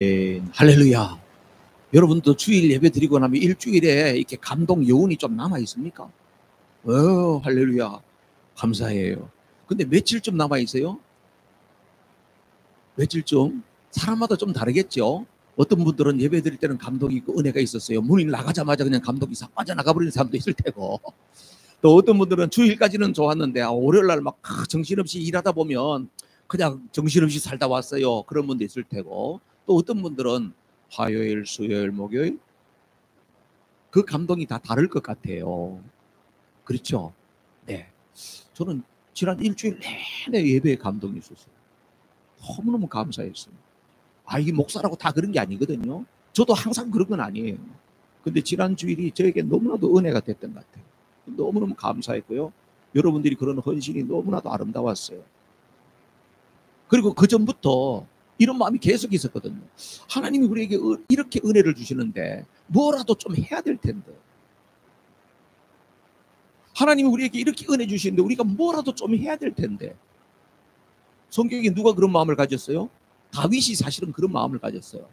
할렐루야. 여러분도 주일 예배 드리고 나면 일주일에 이렇게 감동 여운이 좀 남아 있습니까? 할렐루야. 감사해요. 근데 며칠쯤 남아 있어요? 며칠쯤? 사람마다 좀 다르겠죠? 어떤 분들은 예배 드릴 때는 감동이 있고 은혜가 있었어요. 문이 나가자마자 그냥 감동이 싹 빠져나가버리는 사람도 있을 테고. 또 어떤 분들은 주일까지는 좋았는데 월요일날 막 정신없이 일하다 보면 그냥 정신없이 살다 왔어요. 그런 분도 있을 테고. 또 어떤 분들은 화요일, 수요일, 목요일 그 감동이 다 다를 것 같아요. 그렇죠? 네. 저는 지난 일주일 내내 예배에 감동이 있었어요. 너무너무 감사했어요. 이게 목사라고 다 그런 게 아니거든요. 저도 항상 그런 건 아니에요. 근데 지난 주일이 저에게 너무나도 은혜가 됐던 것 같아요. 너무너무 감사했고요. 여러분들이 그런 헌신이 너무나도 아름다웠어요. 그리고 그 전부터 이런 마음이 계속 있었거든요. 하나님이 우리에게 이렇게 은혜를 주시는데 뭐라도 좀 해야 될 텐데. 하나님이 우리에게 이렇게 은혜 주시는데 우리가 뭐라도 좀 해야 될 텐데. 성경에 누가 그런 마음을 가졌어요? 다윗이 사실은 그런 마음을 가졌어요.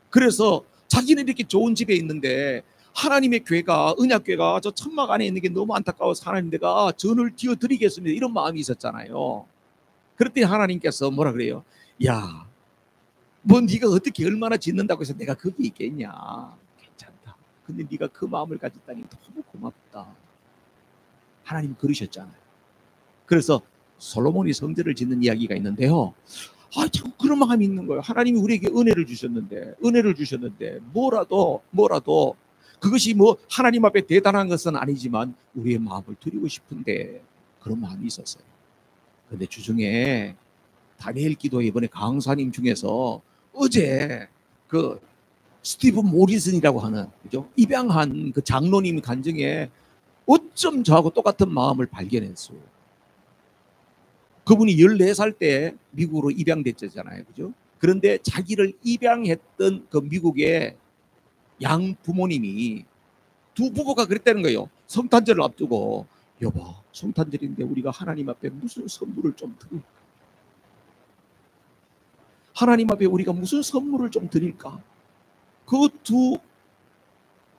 그래서 자기는 이렇게 좋은 집에 있는데 하나님의 교회가, 언약교회가 저 천막 안에 있는 게 너무 안타까워서 하나님 내가 전을 띄워드리겠습니다. 이런 마음이 있었잖아요. 그럴 때 하나님께서 뭐라 그래요? 야, 뭐 네가 어떻게 얼마나 짓는다고 해서 내가 거기 있겠냐. 괜찮다. 근데 네가 그 마음을 가졌다니 너무 고맙다. 하나님 그러셨잖아요. 그래서 솔로몬이 성전을 짓는 이야기가 있는데요. 참 그런 마음이 있는 거예요. 하나님이 우리에게 은혜를 주셨는데 뭐라도 그것이 뭐 하나님 앞에 대단한 것은 아니지만 우리의 마음을 드리고 싶은데 그런 마음이 있었어요. 근데 주중에 다니엘 기도 이번에 강사님 중에서 어제 그 스티븐 모리슨이라고 하는 그죠? 입양한 그 장로님 간증에 어쩜 저하고 똑같은 마음을 발견했어요. 그분이 14살 때 미국으로 입양됐잖아요. 그죠? 그런데 자기를 입양했던 그 미국의 양 부모님이 두 부부가 그랬다는 거예요. 성탄절을 앞두고 여보, 성탄절인데 우리가 하나님 앞에 무슨 선물을 좀 드릴까? 하나님 앞에 우리가 무슨 선물을 좀 드릴까? 그 두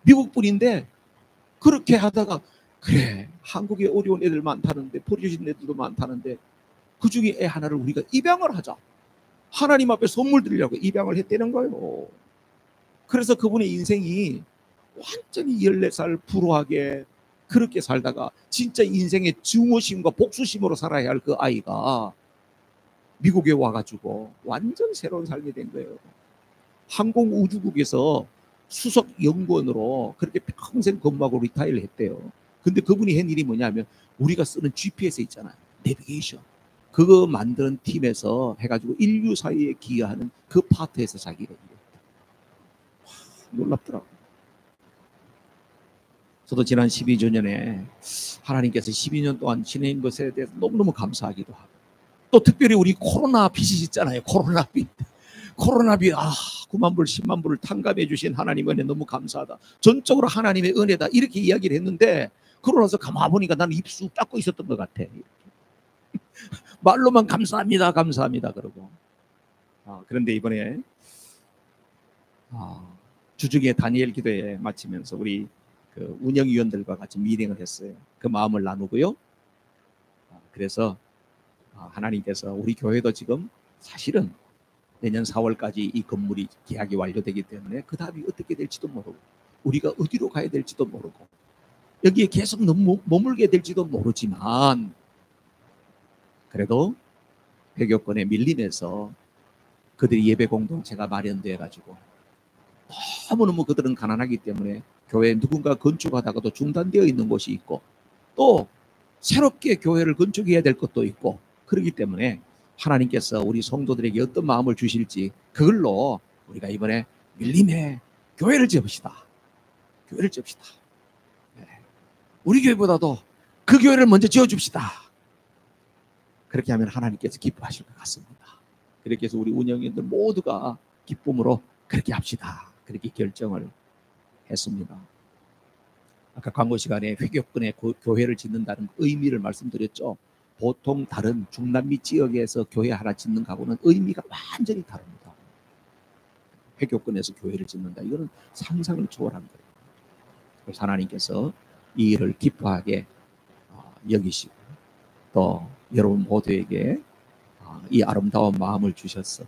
미국 분인데 그렇게 하다가 그래, 한국에 어려운 애들 많다는데 버려진 애들도 많다는데 그 중에 애 하나를 우리가 입양을 하자. 하나님 앞에 선물 드리려고 입양을 했다는 거예요. 그래서 그분의 인생이 완전히 14살 불우하게 그렇게 살다가 진짜 인생의 증오심과 복수심으로 살아야 할 그 아이가 미국에 와가지고 완전 새로운 삶이 된 거예요. 항공우주국에서 수석 연구원으로 그렇게 평생 근무하고 리타이어를 했대요. 근데 그분이 한 일이 뭐냐면 우리가 쓰는 GPS 있잖아요. 내비게이션. 그거 만드는 팀에서 해가지고 인류 사회에 기여하는 그 파트에서 자기가 일했다. 놀랍더라고요. 저도 지난 12주년에 하나님께서 12년 동안 지낸 것에 대해서 너무너무 감사하기도 하고 또 특별히 우리 코로나 빚이 있잖아요. 코로나 빚. 9만 불, 10만 불을 탕감해 주신 하나님 은혜 너무 감사하다. 전적으로 하나님의 은혜다. 이렇게 이야기를 했는데 그러고 나서 가만 보니까 나는 입 쑥 닫고 있었던 것 같아. 말로만 감사합니다. 감사합니다. 그러고. 그런데 이번에 주중에 다니엘 기도회 마치면서 우리 그 운영위원들과 같이 미팅을 했어요. 그 마음을 나누고요. 그래서 하나님께서 우리 교회도 지금 사실은 내년 4월까지 이 건물이 계약이 완료되기 때문에 그 다음이 어떻게 될지도 모르고 우리가 어디로 가야 될지도 모르고 여기에 계속 머물게 될지도 모르지만 그래도 회교권에 밀림에서 그들이 예배 공동체가 마련되어 가지고 너무너무 그들은 가난하기 때문에 교회 누군가 건축하다가도 중단되어 있는 곳이 있고 또 새롭게 교회를 건축해야 될 것도 있고 그렇기 때문에 하나님께서 우리 성도들에게 어떤 마음을 주실지 그걸로 우리가 이번에 밀림에 교회를 지읍시다. 교회를 지읍시다. 네. 우리 교회보다도 그 교회를 먼저 지어줍시다. 그렇게 하면 하나님께서 기뻐하실 것 같습니다. 그렇게 해서 우리 운영인들 모두가 기쁨으로 그렇게 합시다. 그렇게 결정을 했습니다. 아까 광고 시간에 회교권에 교회를 짓는다는 의미를 말씀드렸죠. 보통 다른 중남미 지역에서 교회 하나 짓는 거하고는 의미가 완전히 다릅니다. 회교권에서 교회를 짓는다. 이거는 상상을 초월한 거예요. 그래서 하나님께서 이 일을 기뻐하게 여기시고 또 여러분 모두에게 이 아름다운 마음을 주셔서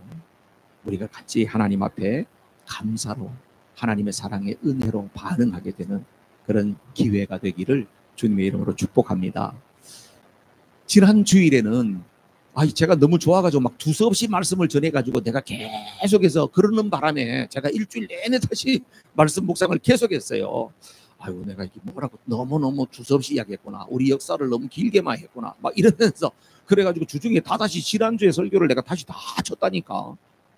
우리가 같이 하나님 앞에 감사로 하나님의 사랑의 은혜로 반응하게 되는 그런 기회가 되기를 주님의 이름으로 축복합니다. 지난 주일에는 제가 너무 좋아가지고 막 두서없이 말씀을 전해가지고 내가 계속해서 그러는 바람에 제가 일주일 내내 다시 말씀 묵상을 계속했어요. 내가 이게 뭐라고 너무너무 두서없이 이야기했구나. 우리 역사를 너무 길게만 했구나. 막 이러면서 그래가지고 주중에 다시 지난주에 설교를 내가 다시 다 쳤다니까.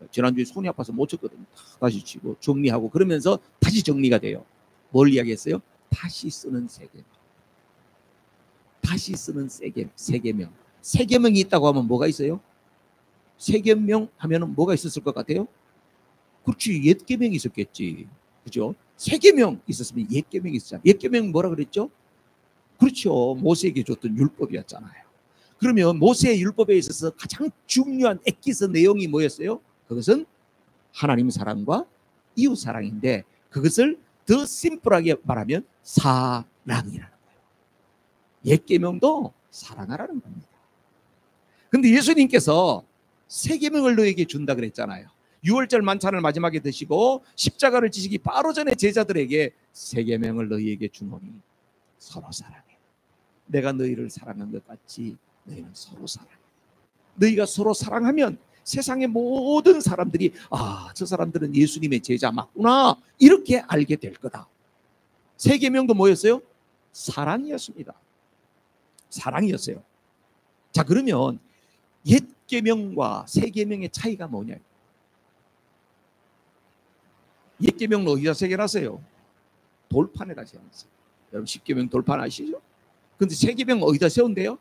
지난주에 손이 아파서 못 쳤거든요. 다시 치고 정리하고 그러면서 다시 정리가 돼요. 뭘 이야기했어요? 다시 쓰는 세계명. 다시 쓰는 세계명. 세계명이 있다고 하면 뭐가 있어요? 세계명 하면은 뭐가 있었을 것 같아요? 그렇지, 옛계명이 있었겠지. 그죠? 세계명 있었으면 옛계명이 있었잖아요. 옛계명 뭐라 그랬죠? 그렇죠. 모세에게 줬던 율법이었잖아요. 그러면 모세의 율법에 있어서 가장 중요한 엑기스 내용이 뭐였어요? 그것은 하나님 사랑과 이웃 사랑인데 그것을 더 심플하게 말하면 사랑이라는 거예요. 옛계명도 사랑하라는 겁니다. 근데 예수님께서 세 계명을 너에게 준다 그랬잖아요. 6월절 만찬을 마지막에 드시고 십자가를 지시기 바로 전에 제자들에게 세 계명을 너희에게 주노니 서로 사랑해. 내가 너희를 사랑한 것 같이 너희는 서로 사랑해. 너희가 서로 사랑하면 세상의 모든 사람들이 저 사람들은 예수님의 제자 맞구나 이렇게 알게 될 거다. 세 계명도 뭐였어요? 사랑이었습니다. 사랑이었어요. 자, 그러면 옛 계명과 새 계명의 차이가 뭐냐? 옛 계명은 어디다 새겨놨어요? 돌판에다 세워놨어요. 여러분 십계명 돌판 아시죠? 근데 새 계명은 어디다 세운대요?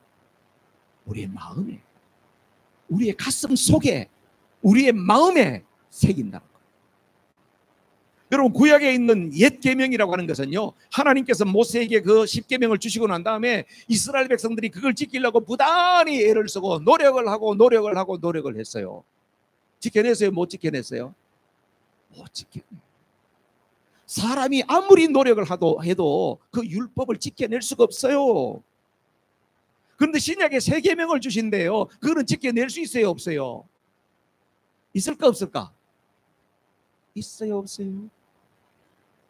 우리의 마음에, 우리의 가슴 속에, 우리의 마음에 새긴다는 거예요. 여러분 구약에 있는 옛 계명이라고 하는 것은요, 하나님께서 모세에게 그 십계명을 주시고 난 다음에 이스라엘 백성들이 그걸 지키려고 부단히 애를 쓰고 노력을 하고 했어요. 지켜냈어요? 못 지켜냈어요? 못 지켜내요. 사람이 아무리 노력을 해도 그 율법을 지켜낼 수가 없어요. 그런데 신약에 새 계명을 주신대요. 그거는 지켜낼 수 있어요? 없어요? 있을까 없을까? 있어요? 없어요?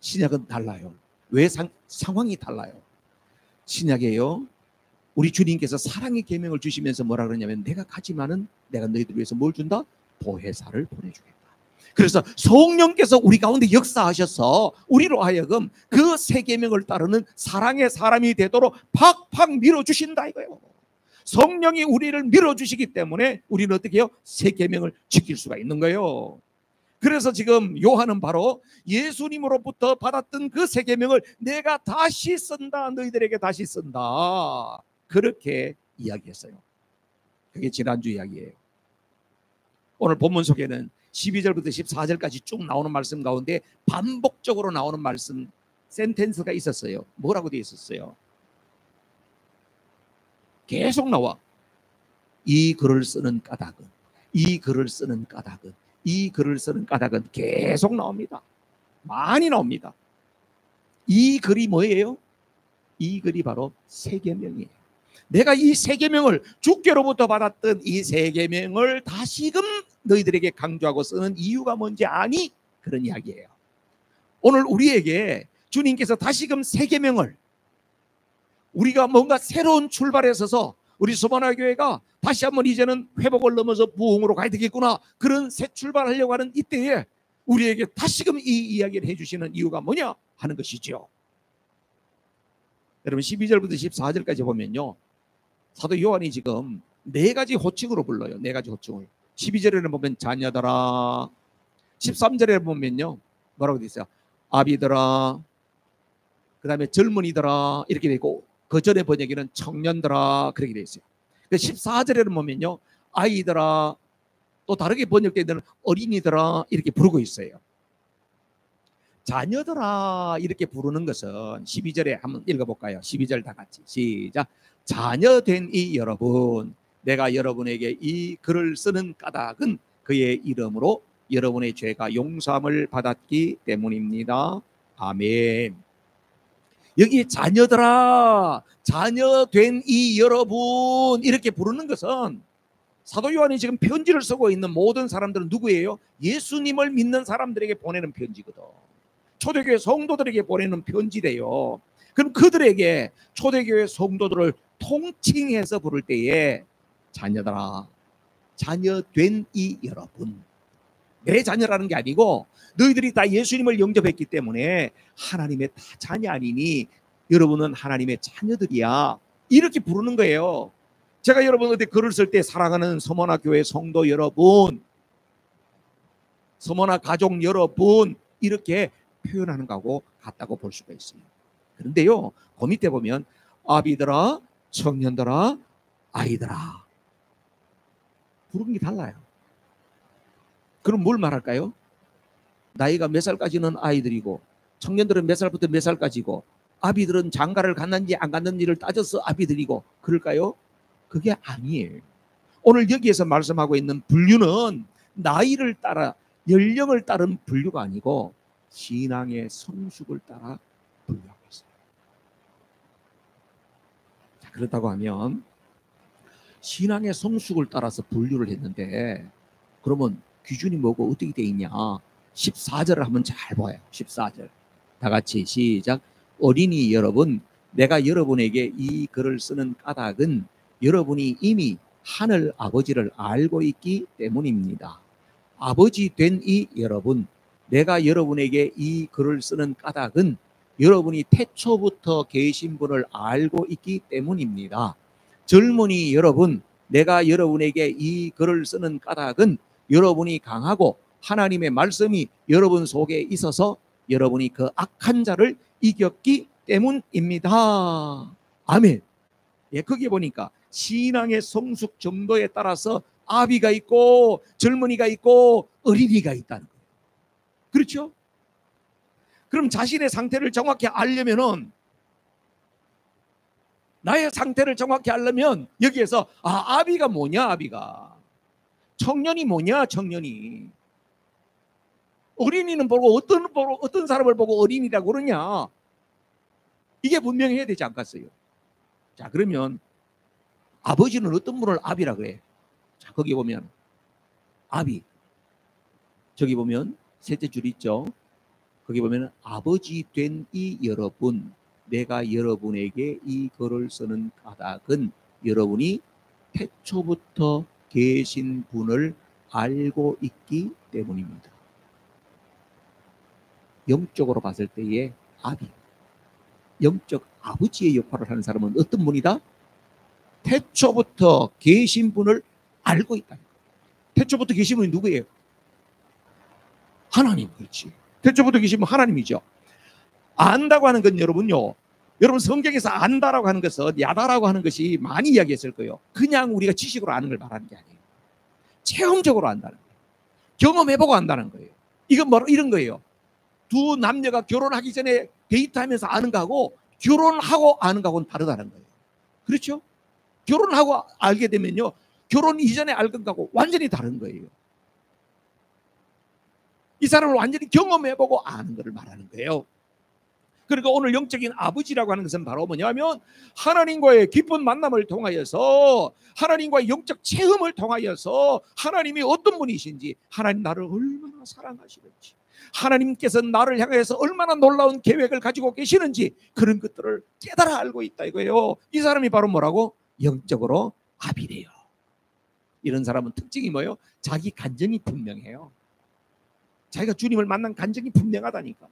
신약은 달라요. 왜? 상황이 달라요. 신약에요, 우리 주님께서 사랑의 계명을 주시면서 뭐라 그러냐면 내가 가지만은 내가 너희들 위해서 뭘 준다? 보혜사를 보내주겠다. 그래서 성령께서 우리 가운데 역사하셔서 우리로 하여금 그 새 계명을 따르는 사랑의 사람이 되도록 팍팍 밀어주신다 이거예요. 성령이 우리를 밀어주시기 때문에 우리는 어떻게 해요? 새 계명을 지킬 수가 있는 거예요. 그래서 지금 요한은 바로 예수님으로부터 받았던 그 새 계명을 내가 다시 쓴다, 너희들에게 다시 쓴다, 그렇게 이야기했어요. 그게 지난주 이야기예요. 오늘 본문 속에는 12절부터 14절까지 쭉 나오는 말씀 가운데 반복적으로 나오는 말씀 센텐스가 있었어요. 뭐라고 되어 있었어요? 계속 나와. 이 글을 쓰는 까닭은, 이 글을 쓰는 까닭은, 이 글을 쓰는 까닭은 계속 나옵니다. 많이 나옵니다. 이 글이 뭐예요? 이 글이 바로 새 계명이에요. 내가 이 새 계명을 주께로부터 받았던 이 새 계명을 다시금 너희들에게 강조하고 쓰는 이유가 뭔지 아니? 그런 이야기예요. 오늘 우리에게 주님께서 다시금 새 계명을, 우리가 뭔가 새로운 출발에 서서 우리 소바나 교회가 다시 한번 이제는 회복을 넘어서 부흥으로 가야 되겠구나, 그런 새 출발하려고 하는 이때에 우리에게 다시금 이 이야기를 해주시는 이유가 뭐냐 하는 것이죠. 여러분 12절부터 14절까지 보면요, 사도 요한이 지금 네 가지 호칭으로 불러요. 네 가지 호칭을. 12절에는 보면 자녀들아, 13절에 보면요 뭐라고 되어 있어요? 아비들아, 그 다음에 젊은이들아 이렇게 되어 있고, 그 전에 번역에는 청년들아 그렇게 되어 있어요. 14절에는 보면요 아이들아, 또 다르게 번역되어 있는 어린이들아 이렇게 부르고 있어요. 자녀들아 이렇게 부르는 것은 12절에 한번 읽어볼까요? 12절 다 같이 시작. 자녀된 이 여러분, 내가 여러분에게 이 글을 쓰는 까닭은 그의 이름으로 여러분의 죄가 용서함을 받았기 때문입니다. 아멘. 여기 자녀들아, 자녀된 이 여러분 이렇게 부르는 것은 사도 요한이 지금 편지를 쓰고 있는 모든 사람들은 누구예요? 예수님을 믿는 사람들에게 보내는 편지거든. 초대교회 성도들에게 보내는 편지래요. 그럼 그들에게 초대교회 성도들을 통칭해서 부를 때에 자녀들아, 자녀된 이 여러분, 내 자녀라는 게 아니고 너희들이 다 예수님을 영접했기 때문에 하나님의 다 자녀 아니니 여러분은 하나님의 자녀들이야, 이렇게 부르는 거예요. 제가 여러분한테 글을 쓸 때 사랑하는 서머나 교회 성도 여러분, 서머나 가족 여러분 이렇게 표현하는 거하고 같다고 볼 수가 있어요. 그런데요, 그 밑에 보면 아비들아, 청년들아, 아이들아 부르는 게 달라요. 그럼 뭘 말할까요? 나이가 몇 살까지는 아이들이고 청년들은 몇 살부터 몇 살까지고 아비들은 장가를 갔는지 안 갔는지를 따져서 아비들이고 그럴까요? 그게 아니에요. 오늘 여기에서 말씀하고 있는 분류는 나이를 따라 연령을 따른 분류가 아니고 신앙의 성숙을 따라 분류하고 있어요. 자, 그렇다고 하면 신앙의 성숙을 따라서 분류를 했는데 그러면 기준이 뭐고 어떻게 돼 있냐? 14절을 한번 잘 봐요. 14절. 다 같이 시작. 어린이 여러분, 내가 여러분에게 이 글을 쓰는 까닭은 여러분이 이미 하늘 아버지를 알고 있기 때문입니다. 아버지 된 이 여러분, 내가 여러분에게 이 글을 쓰는 까닭은 여러분이 태초부터 계신 분을 알고 있기 때문입니다. 젊은이 여러분, 내가 여러분에게 이 글을 쓰는 까닭은 여러분이 강하고 하나님의 말씀이 여러분 속에 있어서 여러분이 그 악한 자를 이겼기 때문입니다. 아멘. 예, 거기에 보니까 신앙의 성숙 정도에 따라서 아비가 있고 젊은이가 있고 어린이가 있다는 거예요. 그렇죠? 그럼 자신의 상태를 정확히 알려면은, 나의 상태를 정확히 알려면 여기에서 아비가 뭐냐, 아비가 청년이 뭐냐, 청년이 어린이는 보고 어떤 사람을 보고 어린이라고 그러냐, 이게 분명해야 되지 않겠어요? 자, 그러면 아버지는 어떤 분을 아비라 그래? 자, 거기 보면 아비, 저기 보면 셋째 줄 있죠? 거기 보면 아버지 된 이 여러분, 내가 여러분에게 이 글을 쓰는 까닭은 여러분이 태초부터 계신 분을 알고 있기 때문입니다. 영적으로 봤을 때의 아비, 영적 아버지의 역할을 하는 사람은 어떤 분이다? 태초부터 계신 분을 알고 있다. 태초부터 계신 분이 누구예요? 하나님. 그렇지. 태초부터 계신 분 하나님이죠. 안다고 하는 건 여러분요, 여러분 성경에서 안다라고 하는 것은, 야다라고 하는 것이 많이 이야기했을 거예요. 그냥 우리가 지식으로 아는 걸 말하는 게 아니에요. 체험적으로 안다는 거예요. 경험해보고 안다는 거예요. 이건 바로 이런 거예요. 두 남녀가 결혼하기 전에 데이트하면서 아는 거하고 결혼하고 아는 거하고는 다르다는 거예요. 그렇죠? 결혼하고 알게 되면요, 결혼 이전에 알건 거하고 완전히 다른 거예요. 이 사람을 완전히 경험해보고 아는 것을 말하는 거예요. 그러니까 오늘 영적인 아버지라고 하는 것은 바로 뭐냐면 하나님과의 깊은 만남을 통하여서, 하나님과의 영적 체험을 통하여서 하나님이 어떤 분이신지, 하나님 나를 얼마나 사랑하시는지, 하나님께서 나를 향해서 얼마나 놀라운 계획을 가지고 계시는지, 그런 것들을 깨달아 알고 있다 이거예요. 이 사람이 바로 뭐라고? 영적으로 아비래요. 이런 사람은 특징이 뭐예요? 자기 간증이 분명해요. 자기가 주님을 만난 간증이 분명하다니까.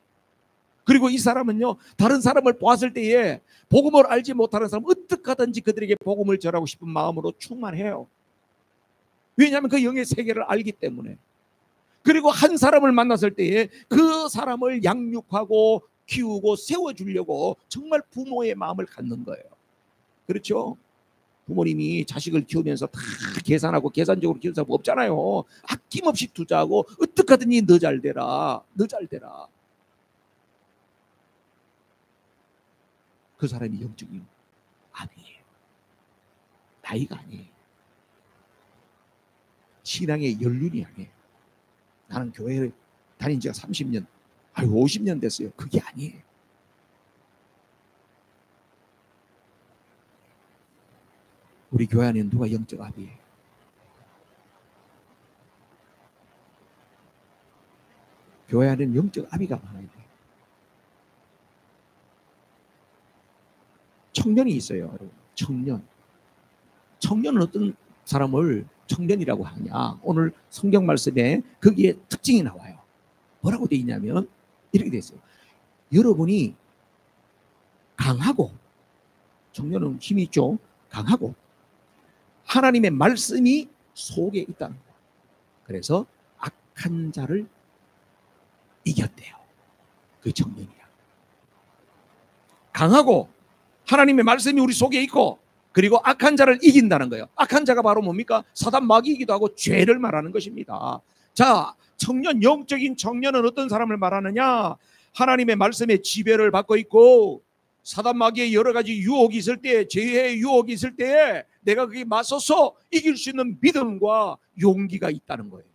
그리고 이 사람은요, 다른 사람을 보았을 때에 복음을 알지 못하는 사람 어떻게 하든지 그들에게 복음을 전하고 싶은 마음으로 충만해요. 왜냐하면 그 영의 세계를 알기 때문에. 그리고 한 사람을 만났을 때에 그 사람을 양육하고 키우고 세워주려고 정말 부모의 마음을 갖는 거예요. 그렇죠? 부모님이 자식을 키우면서 다 계산하고 계산적으로 키우는 사람 없잖아요. 아낌없이 투자하고 어떻게 하든지 너 잘 되라, 너 잘 되라. 그 사람이 영적인 아비예요. 나이가 아니에요. 신앙의 연륜이 아니에요. 나는 교회 다닌 지가 30년, 50년 됐어요. 그게 아니에요. 우리 교회 안에 누가 영적 아비예요? 교회 안에는 영적 아비가 많아야 돼요. 청년이 있어요, 여러분. 청년은 어떤 사람을 청년이라고 하냐? 오늘 성경 말씀에 거기에 특징이 나와요. 뭐라고 되어 있냐면 이렇게 되어 있어요. 여러분이 강하고, 청년은 힘이 있죠. 강하고 하나님의 말씀이 속에 있다는 거예요. 그래서 악한 자를 이겼대요. 그 청년이야. 강하고 하나님의 말씀이 우리 속에 있고, 그리고 악한 자를 이긴다는 거예요. 악한 자가 바로 뭡니까? 사단 마귀이기도 하고 죄를 말하는 것입니다. 자, 청년, 영적인 청년은 어떤 사람을 말하느냐? 하나님의 말씀에 지배를 받고 있고, 사단 마귀의 여러 가지 유혹이 있을 때, 죄의 유혹이 있을 때에 내가 그게 맞서서 이길 수 있는 믿음과 용기가 있다는 거예요.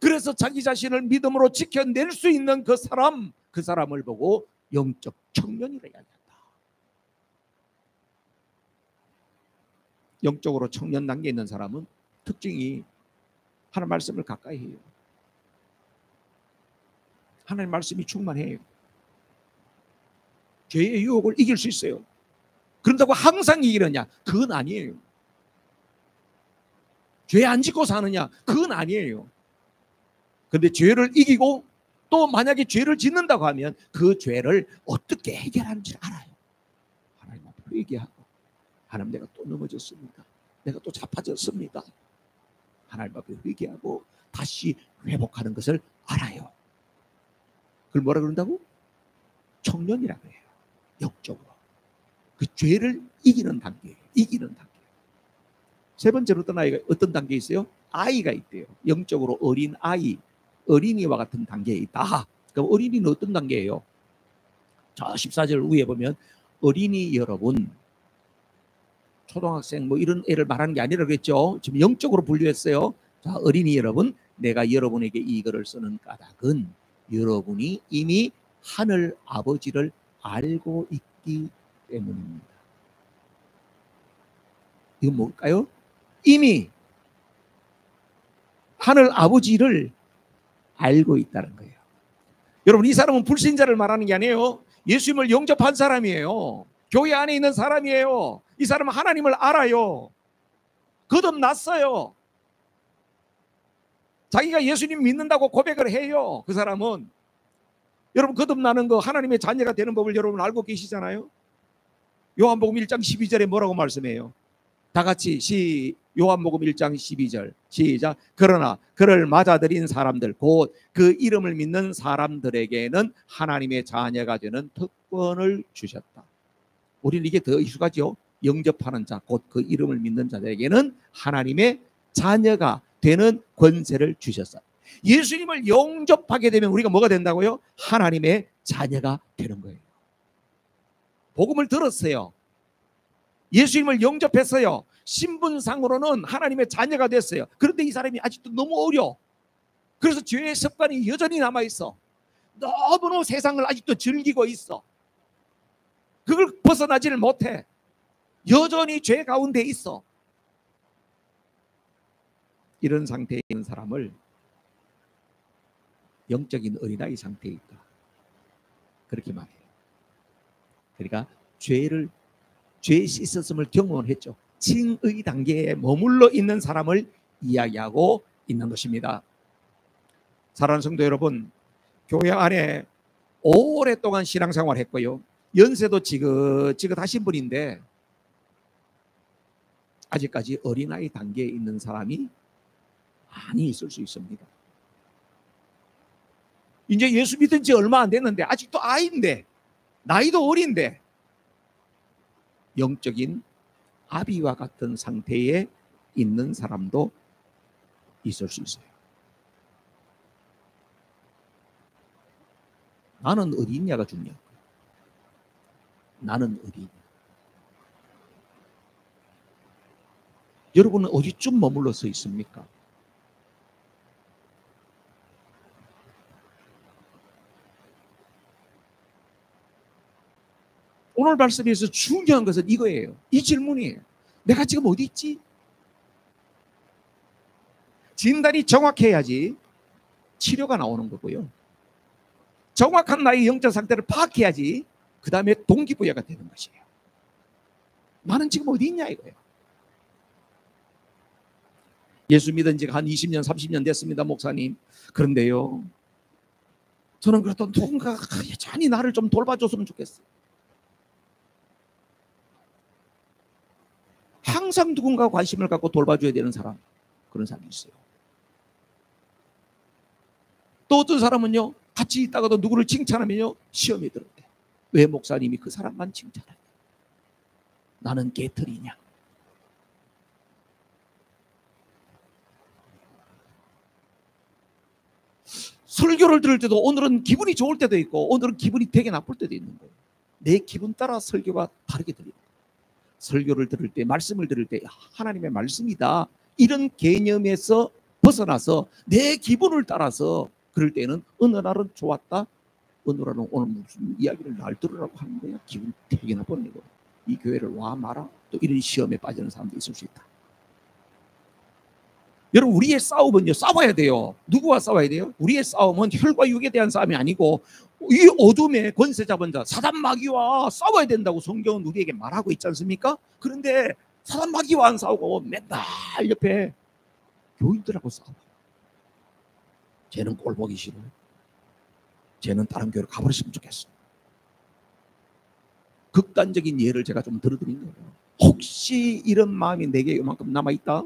그래서 자기 자신을 믿음으로 지켜낼 수 있는 그 사람을 보고 영적 청년이라 이야기한다. 영적으로 청년 단계에 있는 사람은 특징이 하나님 말씀을 가까이 해요. 하나님 말씀이 충만해요. 죄의 유혹을 이길 수 있어요. 그런다고 항상 이기느냐? 그건 아니에요. 죄 안 짓고 사느냐? 그건 아니에요. 그런데 죄를 이기고 또 만약에 죄를 짓는다고 하면 그 죄를 어떻게 해결하는지 알아요. 하나님 앞에 회개하고, 하나님 내가 또 넘어졌습니다. 내가 또 자빠졌습니다. 하나님 앞에 회개하고 다시 회복하는 것을 알아요. 그걸 뭐라 그런다고? 청년이라고 해요. 영적으로. 그 죄를 이기는 단계예요. 이기는 단계. 세 번째로 어떤 단계에 있어요? 아이가 있대요. 영적으로 어린 아이, 어린이와 같은 단계에 있다. 그럼 어린이는 어떤 단계예요? 자, 14절 위에 보면 어린이 여러분, 초등학생 뭐 이런 애를 말하는 게 아니라 그랬죠. 지금 영적으로 분류했어요. 자, 어린이 여러분, 내가 여러분에게 이거를 쓰는 까닭은 여러분이 이미 하늘 아버지를 알고 있기 때문입니다. 이건 뭘까요? 이미 하늘 아버지를 알고 있다는 거예요. 여러분, 이 사람은 불신자를 말하는 게 아니에요. 예수님을 영접한 사람이에요. 교회 안에 있는 사람이에요. 이 사람은 하나님을 알아요. 거듭났어요. 자기가 예수님 믿는다고 고백을 해요. 그 사람은. 여러분, 거듭나는 거, 하나님의 자녀가 되는 법을 여러분 알고 계시잖아요. 요한복음 1장 12절에 뭐라고 말씀해요? 다 같이 요한복음 1장 12절 시작. 그러나 그를 맞아들인 사람들, 곧 그 이름을 믿는 사람들에게는 하나님의 자녀가 되는 특권을 주셨다. 우리는 이게 더 익숙하죠. 영접하는 자, 곧 그 이름을 믿는 자들에게는 하나님의 자녀가 되는 권세를 주셨어. 예수님을 영접하게 되면 우리가 뭐가 된다고요? 하나님의 자녀가 되는 거예요. 복음을 들었어요. 예수님을 영접했어요. 신분상으로는 하나님의 자녀가 됐어요. 그런데 이 사람이 아직도 너무 어려. 그래서 죄의 습관이 여전히 남아있어. 너무너무 세상을 아직도 즐기고 있어. 그걸 벗어나지를 못해. 여전히 죄 가운데 있어. 이런 상태에 있는 사람을 영적인 어린아이 상태에 있다, 그렇게 말해요. 그러니까 죄 씻었음을 경험을 했죠. 칭의 단계에 머물러 있는 사람을 이야기하고 있는 것입니다. 사랑하는 성도 여러분, 교회 안에 오랫동안 신앙생활 했고요, 연세도 지긋지긋하신 분인데 아직까지 어린아이 단계에 있는 사람이 많이 있을 수 있습니다. 이제 예수 믿은 지 얼마 안 됐는데 아직도 아이인데, 나이도 어린데 영적인 아비와 같은 상태에 있는 사람도 있을 수 있어요. 나는 어디 있냐가 중요해요. 나는 어디 있냐. 여러분은 어디쯤 머물러서 있습니까? 오늘 말씀에서 중요한 것은 이거예요. 이 질문이에요. 내가 지금 어디 있지? 진단이 정확해야지 치료가 나오는 거고요. 정확한 나의 영적 상태를 파악해야지 그 다음에 동기부여가 되는 것이에요. 나는 지금 어디 있냐 이거예요. 예수 믿은 지가 한 20년 30년 됐습니다, 목사님. 그런데요, 저는 그래도 누군가가 여전히 나를 좀 돌봐줬으면 좋겠어요. 항상 누군가 관심을 갖고 돌봐줘야 되는 사람, 그런 사람이 있어요. 또 어떤 사람은요, 같이 있다가도 누구를 칭찬하면요, 시험이 들을 때 왜 목사님이 그 사람만 칭찬해요? 나는 개털이냐? 설교를 들을 때도 오늘은 기분이 좋을 때도 있고 오늘은 기분이 되게 나쁠 때도 있는 거예요. 내 기분 따라 설교가 다르게 들립니다. 설교를 들을 때, 말씀을 들을 때 하나님의 말씀이다, 이런 개념에서 벗어나서 내 기분을 따라서 그럴 때는 어느 날은 좋았다, 어느 날은 오늘 무슨 이야기를 날 들으라고 하는 거야, 기분 되게 나쁘네, 이 교회를 와 마라, 또 이런 시험에 빠지는 사람도 있을 수 있다. 여러분, 우리의 싸움은요, 싸워야 돼요. 누구와 싸워야 돼요? 우리의 싸움은 혈과 육에 대한 싸움이 아니고 이 어둠의 권세 잡은 자 사단 마귀와 싸워야 된다고 성경은 우리에게 말하고 있지 않습니까? 그런데 사단 마귀와 안 싸우고 맨날 옆에 교인들하고 싸워. 쟤는 꼴 보기 싫어요. 쟤는 다른 교회로 가버렸으면 좋겠어. 극단적인 예를 제가 좀 들어드린 거예요. 혹시 이런 마음이 내게 이만큼 남아있다?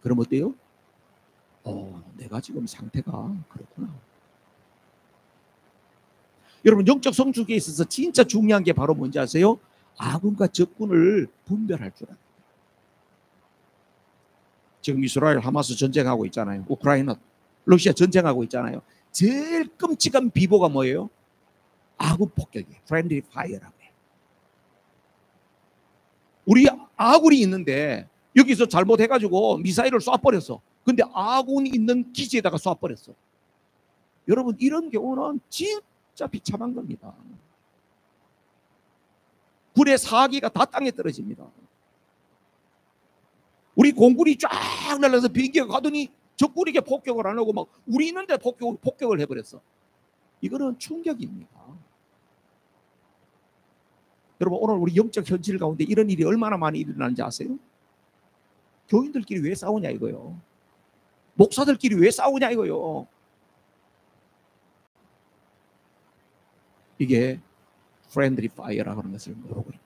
그럼 어때요? 내가 지금 상태가 그렇구나. 여러분, 영적 성숙에 있어서 진짜 중요한 게 바로 뭔지 아세요? 아군과 적군을 분별할 줄 알아요. 지금 이스라엘 하마스 전쟁하고 있잖아요. 우크라이나, 러시아 전쟁하고 있잖아요. 제일 끔찍한 비보가 뭐예요? 아군 폭격이에요. friendly fire라고 해요. 우리 아군이 있는데 여기서 잘못해가지고 미사일을 쏴버렸어. 근데 아군이 있는 기지에다가 쏴버렸어. 여러분, 이런 경우는 진짜 비참한 겁니다. 군의 사기가 다 땅에 떨어집니다. 우리 공군이 쫙 날라서 비행기가 가더니 적군에게 폭격을 안 하고 막 우리 있는데 폭격을 해버렸어. 이거는 충격입니다. 여러분, 오늘 우리 영적 현실 가운데 이런 일이 얼마나 많이 일어나는지 아세요? 교인들끼리 왜 싸우냐 이거요. 목사들끼리 왜 싸우냐 이거요. 이게 friendly fire라고 하는 것을 모르고 있는 거예요.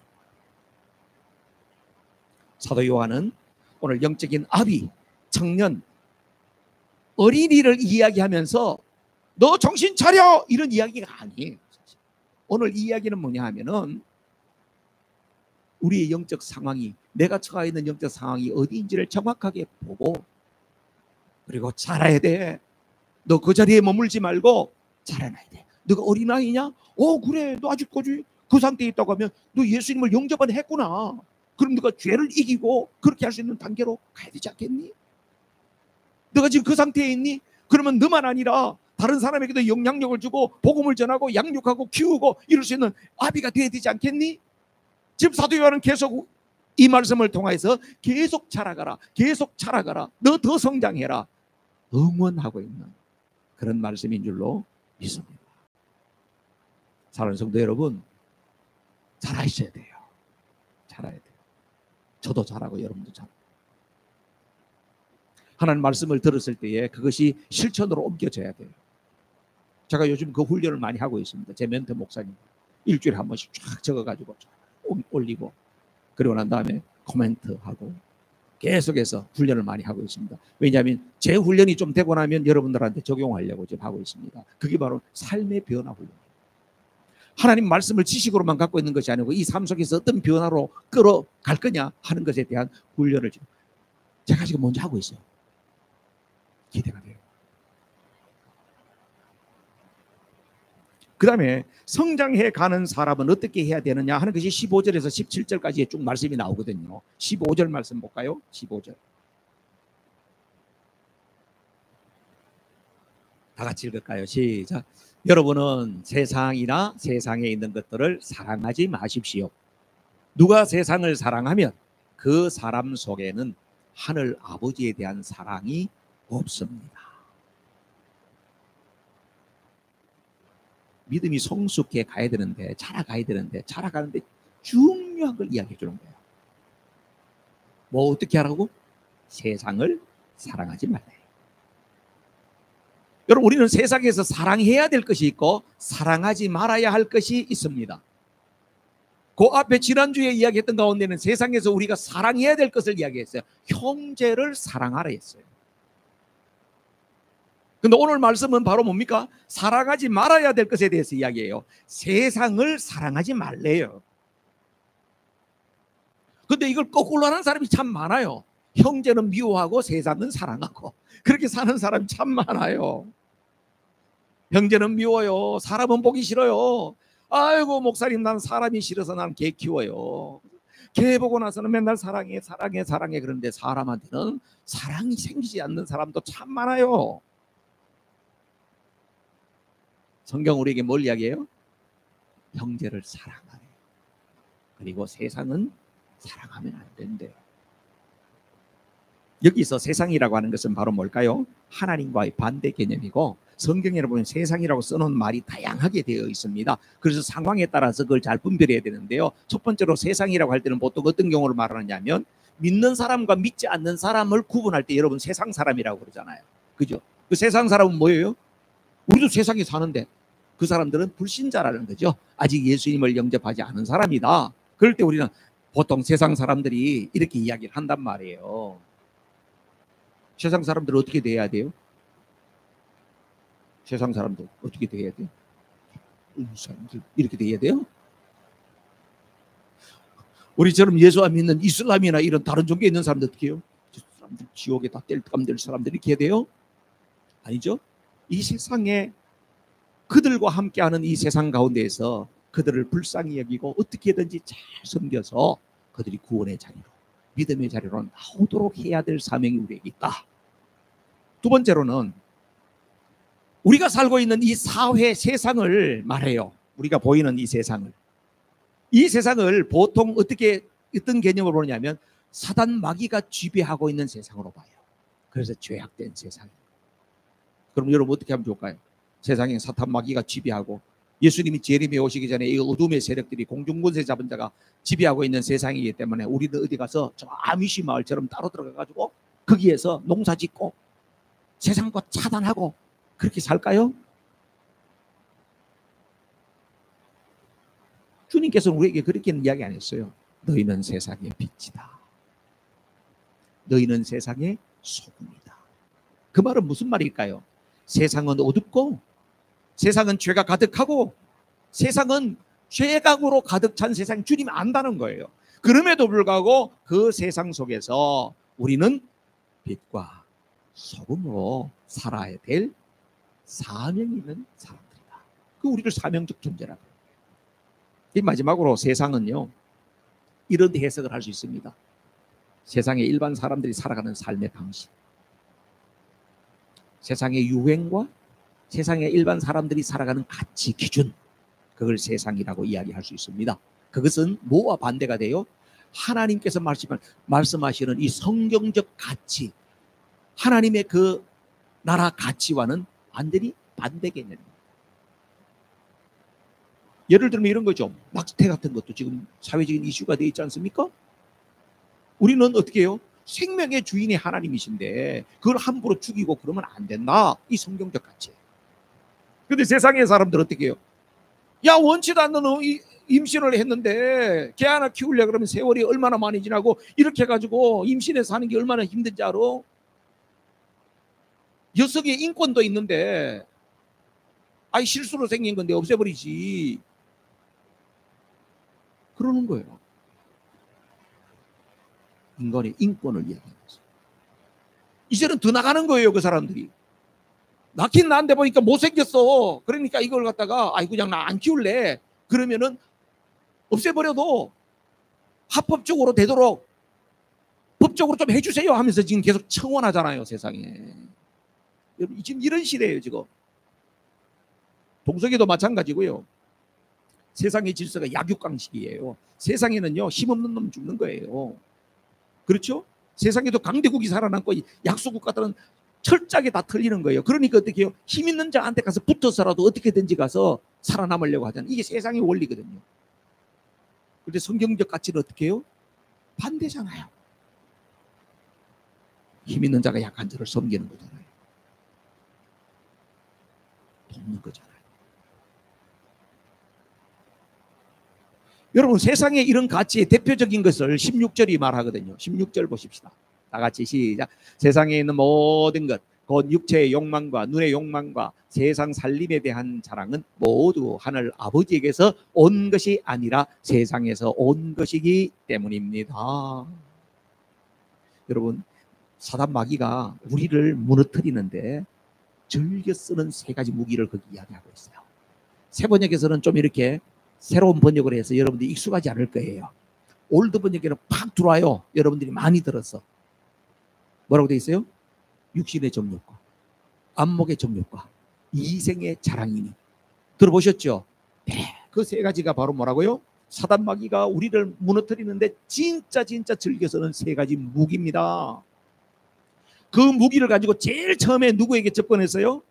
사도 요한은 오늘 영적인 아비, 청년, 어린이를 이야기하면서 너 정신 차려, 이런 이야기가 아니에요. 오늘 이 이야기는 뭐냐 하면은 우리의 영적 상황이, 내가 처해 있는 영적 상황이 어디인지를 정확하게 보고, 그리고 자라야 돼. 너 그 자리에 머물지 말고 자라나야 돼. 너가 어린아이냐? 그래, 너 아직까지 그 상태에 있다고 하면 너 예수님을 영접은 했구나. 그럼 너가 죄를 이기고 그렇게 할 수 있는 단계로 가야 되지 않겠니? 너가 지금 그 상태에 있니? 그러면 너만 아니라 다른 사람에게도 영향력을 주고 복음을 전하고 양육하고 키우고 이럴 수 있는 아비가 되어야 되지 않겠니? 지금 사도 요한은 계속 이 말씀을 통해서 계속 자라가라, 계속 자라가라, 너 더 성장해라, 응원하고 있는 그런 말씀인 줄로 믿습니다. 사랑하는 성도 여러분, 자라셔야 돼요. 자라야 돼요. 저도 자라고 여러분도 자라고. 하나님 말씀을 들었을 때에 그것이 실천으로 옮겨져야 돼요. 제가 요즘 그 훈련을 많이 하고 있습니다. 제 멘토 목사님 일주일에 한 번씩 쫙 적어가지고 쫙 올리고, 그리고 난 다음에 코멘트하고 계속해서 훈련을 많이 하고 있습니다. 왜냐하면 제 훈련이 좀 되고 나면 여러분들한테 적용하려고 지금 하고 있습니다. 그게 바로 삶의 변화 훈련입니다. 하나님 말씀을 지식으로만 갖고 있는 것이 아니고 이 삶 속에서 어떤 변화로 끌어갈 거냐 하는 것에 대한 훈련을 지금 제가 지금 먼저 하고 있어요. 기대가 돼요. 그 다음에 성장해 가는 사람은 어떻게 해야 되느냐 하는 것이 15절에서 17절까지 쭉 말씀이 나오거든요. 15절 말씀 볼까요? 15절. 다 같이 읽을까요? 시작. 여러분은 세상이나 세상에 있는 것들을 사랑하지 마십시오. 누가 세상을 사랑하면 그 사람 속에는 하늘 아버지에 대한 사랑이 없습니다. 믿음이 성숙해 가야 되는데, 자라가야 되는데, 자라가는데 중요한 걸 이야기해 주는 거예요. 뭐 어떻게 하라고? 세상을 사랑하지 말래. 여러분, 우리는 세상에서 사랑해야 될 것이 있고 사랑하지 말아야 할 것이 있습니다. 그 앞에 지난주에 이야기했던 가운데는 세상에서 우리가 사랑해야 될 것을 이야기했어요. 형제를 사랑하라 했어요. 근데 오늘 말씀은 바로 뭡니까? 사랑하지 말아야 될 것에 대해서 이야기해요. 세상을 사랑하지 말래요. 근데 이걸 거꾸로 하는 사람이 참 많아요. 형제는 미워하고 세상은 사랑하고, 그렇게 사는 사람이 참 많아요. 형제는 미워요. 사람은 보기 싫어요. 아이고 목사님, 난 사람이 싫어서 난 개 키워요. 개 보고 나서는 맨날 사랑해 사랑해 사랑해. 그런데 사람한테는 사랑이 생기지 않는 사람도 참 많아요. 성경 우리에게 뭘 이야기해요? 형제를 사랑하래. 그리고 세상은 사랑하면 안 된대요. 여기서 세상이라고 하는 것은 바로 뭘까요? 하나님과의 반대 개념이고, 성경에 보면 세상이라고 써놓은 말이 다양하게 되어 있습니다. 그래서 상황에 따라서 그걸 잘 분별해야 되는데요. 첫 번째로 세상이라고 할 때는 보통 어떤 경우를 말하느냐면, 믿는 사람과 믿지 않는 사람을 구분할 때 여러분 세상 사람이라고 그러잖아요. 그죠? 그 세상 사람은 뭐예요? 우리도 세상에 사는데 그 사람들은 불신자라는 거죠. 아직 예수님을 영접하지 않은 사람이다. 그럴 때 우리는 보통 세상 사람들이 이렇게 이야기를 한단 말이에요. 세상 사람들은 어떻게 돼야 돼요? 세상 사람들 어떻게 돼야 돼요? 사람들 이렇게 돼야 돼요? 우리처럼 예수 안 믿는 이슬람이나 이런 다른 종교에 있는 사람들 어떻게 해요? 저 사람들 지옥에 다 뗄감될 사람들이 이렇게 해야 돼요? 아니죠. 이 세상에 그들과 함께하는 이 세상 가운데에서 그들을 불쌍히 여기고 어떻게든지 잘 섬겨서 그들이 구원의 자리로, 믿음의 자리로 나오도록 해야 될 사명이 우리에게 있다. 두 번째로는 우리가 살고 있는 이 사회 세상을 말해요. 우리가 보이는 이 세상을 보통 어떤 개념으로 보느냐면 사단 마귀가 지배하고 있는 세상으로 봐요. 그래서 죄악된 세상. 그럼 여러분 어떻게 하면 좋을까요? 세상에 사탄 마귀가 지배하고, 예수님이 재림에 오시기 전에 이 어둠의 세력들이 공중권세 잡은 자가 지배하고 있는 세상이기 때문에 우리는 어디 가서 저 아미시 마을처럼 따로 들어가가지고 거기에서 농사 짓고 세상과 차단하고 그렇게 살까요? 주님께서는 우리에게 그렇게는 이야기 안 했어요. 너희는 세상의 빛이다. 너희는 세상의 소금이다. 그 말은 무슨 말일까요? 세상은 어둡고, 세상은 죄가 가득하고, 세상은 죄악으로 가득 찬 세상 주님이 안다는 거예요. 그럼에도 불구하고 그 세상 속에서 우리는 빛과 소금으로 살아야 될 사명이 있는 사람들이다. 그 우리를 사명적 존재라고. 이 마지막으로 세상은요, 이런 해석을 할 수 있습니다. 세상의 일반 사람들이 살아가는 삶의 방식, 세상의 유행과 세상의 일반 사람들이 살아가는 가치 기준, 그걸 세상이라고 이야기할 수 있습니다. 그것은 뭐와 반대가 돼요? 하나님께서 말씀하시는 이 성경적 가치, 하나님의 그 나라 가치와는 완전히 반대 개념입니다. 예를 들면 이런 거죠. 낙태 같은 것도 지금 사회적인 이슈가 되어 있지 않습니까? 우리는 어떻게 해요? 생명의 주인이 하나님이신데 그걸 함부로 죽이고 그러면 안 된다. 이 성경적 가치예요. 근데 세상의 사람들 어떻게 해요? 야, 원치도 않는 임신을 했는데 개 하나 키우려고 그러면 세월이 얼마나 많이 지나고 이렇게 해가지고 임신해서 하는 게 얼마나 힘든지 알아? 여성의 인권도 있는데 아이 실수로 생긴 건데 없애버리지. 그러는 거예요. 인간의 인권을 이야기하면서. 이제는 더 나가는 거예요, 그 사람들이. 낳긴 낳는데 보니까 못생겼어. 그러니까 이걸 갖다가 아이 그냥 나 안 키울래. 그러면은 없애버려도 합법적으로 되도록 법적으로 좀 해주세요 하면서 지금 계속 청원하잖아요, 세상에. 여러분, 지금 이런 시대예요, 지금. 동성애도 마찬가지고요. 세상의 질서가 약육강식이에요. 세상에는요, 힘없는 놈 죽는 거예요. 그렇죠? 세상에도 강대국이 살아남고 약소국가들은 철저하게 다 틀리는 거예요. 그러니까 어떻게 해요? 힘 있는 자한테 가서 붙어서라도 어떻게든지 가서 살아남으려고 하잖아요. 이게 세상의 원리거든요. 그런데 성경적 가치는 어떻게 해요? 반대잖아요. 힘 있는 자가 약한 자를 섬기는 거잖아요. 돕는 거잖아요. 여러분, 세상에 이런 가치의 대표적인 것을 16절이 말하거든요. 16절 보십시다. 다 같이 시작. 세상에 있는 모든 것, 곧 육체의 욕망과 눈의 욕망과 세상 살림에 대한 자랑은 모두 하늘 아버지에게서 온 것이 아니라 세상에서 온 것이기 때문입니다. 여러분, 사단 마귀가 우리를 무너뜨리는데 즐겨 쓰는 세 가지 무기를 거기 이야기하고 있어요. 새 번역에서는 좀 이렇게 새로운 번역을 해서 여러분들이 익숙하지 않을 거예요. 올드 번역에는 팍 들어와요. 여러분들이 많이 들었어. 뭐라고 되어 있어요? 육신의 정욕과 안목의 정욕과 이생의 자랑이니. 들어보셨죠? 네, 그 세 가지가 바로 뭐라고요? 사단 마귀가 우리를 무너뜨리는데 진짜 즐겨 쓰는 세 가지 무기입니다. 그 무기를 가지고 제일 처음에 누구에게 접근했어요?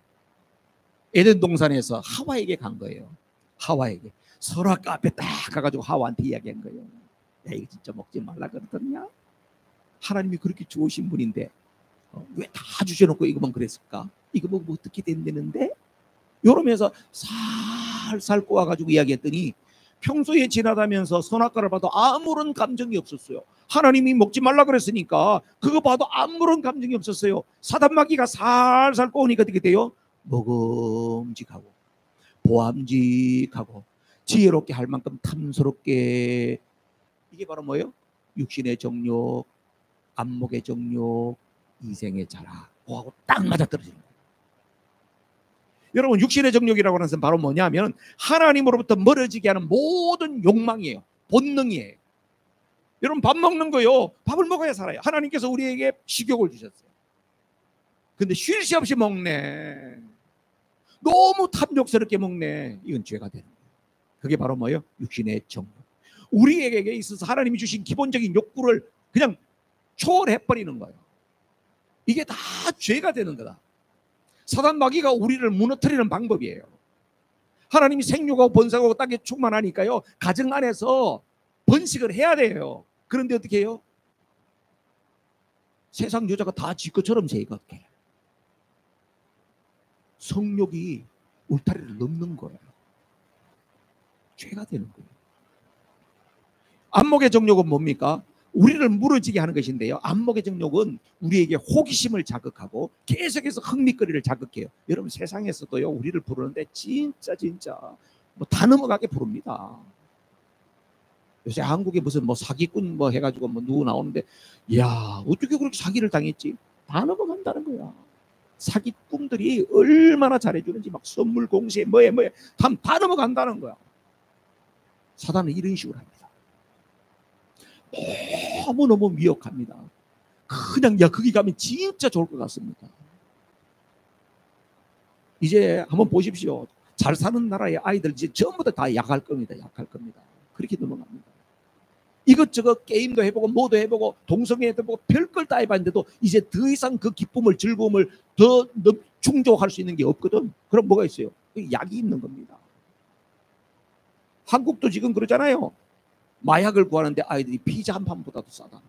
에덴 동산에서 하와에게 간 거예요. 하와에게. 선악과 앞에 딱 가가지고 하와한테 이야기한 거예요. 야, 이거 진짜 먹지 말라 그러더냐? 하나님이 그렇게 좋으신 분인데 왜 다 주셔놓고 이거만 그랬을까? 이거 뭐 어떻게 된다는데? 이러면서 살살 꼬아가지고 이야기했더니 평소에 지나다면서 선악과를 봐도 아무런 감정이 없었어요. 하나님이 먹지 말라 그랬으니까 그거 봐도 아무런 감정이 없었어요. 사단 마귀가 살살 꼬우니까 어떻게 돼요? 먹음직하고 보암직하고 지혜롭게 할 만큼 탐스럽게. 이게 바로 뭐예요? 육신의 정욕, 안목의 정욕, 이생의 자랑. 그거하고 딱 맞아떨어지는 거예요. 여러분, 육신의 정욕이라고 하는 것은 바로 뭐냐면 하나님으로부터 멀어지게 하는 모든 욕망이에요. 본능이에요. 여러분, 밥 먹는 거요. 밥을 먹어야 살아요. 하나님께서 우리에게 식욕을 주셨어요. 근데 쉴 새 없이 먹네. 너무 탐욕스럽게 먹네. 이건 죄가 되는 거예요. 그게 바로 뭐예요? 육신의 정욕. 우리에게 있어서 하나님이 주신 기본적인 욕구를 그냥 초월해버리는 거예요. 이게 다 죄가 되는 거다. 사단 마귀가 우리를 무너뜨리는 방법이에요. 하나님이 생육하고 번성하고 땅에 충만하니까요, 가정 안에서 번식을 해야 돼요. 그런데 어떻게 해요? 세상 여자가 다 지 것처럼 생각해. 성욕이 울타리를 넘는 거예요. 죄가 되는 거예요. 안목의 정욕은 뭡니까? 우리를 무너지게 하는 것인데요. 안목의 정욕은 우리에게 호기심을 자극하고 계속해서 흥미거리를 자극해요. 여러분, 세상에서도요, 우리를 부르는데 진짜 뭐 다 넘어가게 부릅니다. 요새 한국에 무슨 뭐 사기꾼 뭐 해가지고 뭐 누구 나오는데, 야, 어떻게 그렇게 사기를 당했지? 다 넘어간다는 거야. 사기꾼들이 얼마나 잘해주는지 막 선물 공세 뭐에 다 넘어간다는 거야. 사단은 이런 식으로 합니다. 너무너무 미혹합니다. 그냥 야, 거기 가면 진짜 좋을 것 같습니다. 이제 한번 보십시오. 잘 사는 나라의 아이들 이제 전부 다 약할 겁니다. 약할 겁니다. 그렇게 넘어갑니다. 이것저것 게임도 해보고 뭐도 해보고 동성애도 해보고 별걸 다 해봤는데도 이제 더 이상 그 기쁨을 즐거움을 더 충족할 수 있는 게 없거든. 그럼 뭐가 있어요? 약이 있는 겁니다. 한국도 지금 그러잖아요. 마약을 구하는데 아이들이 피자 한 판보다도 싸다.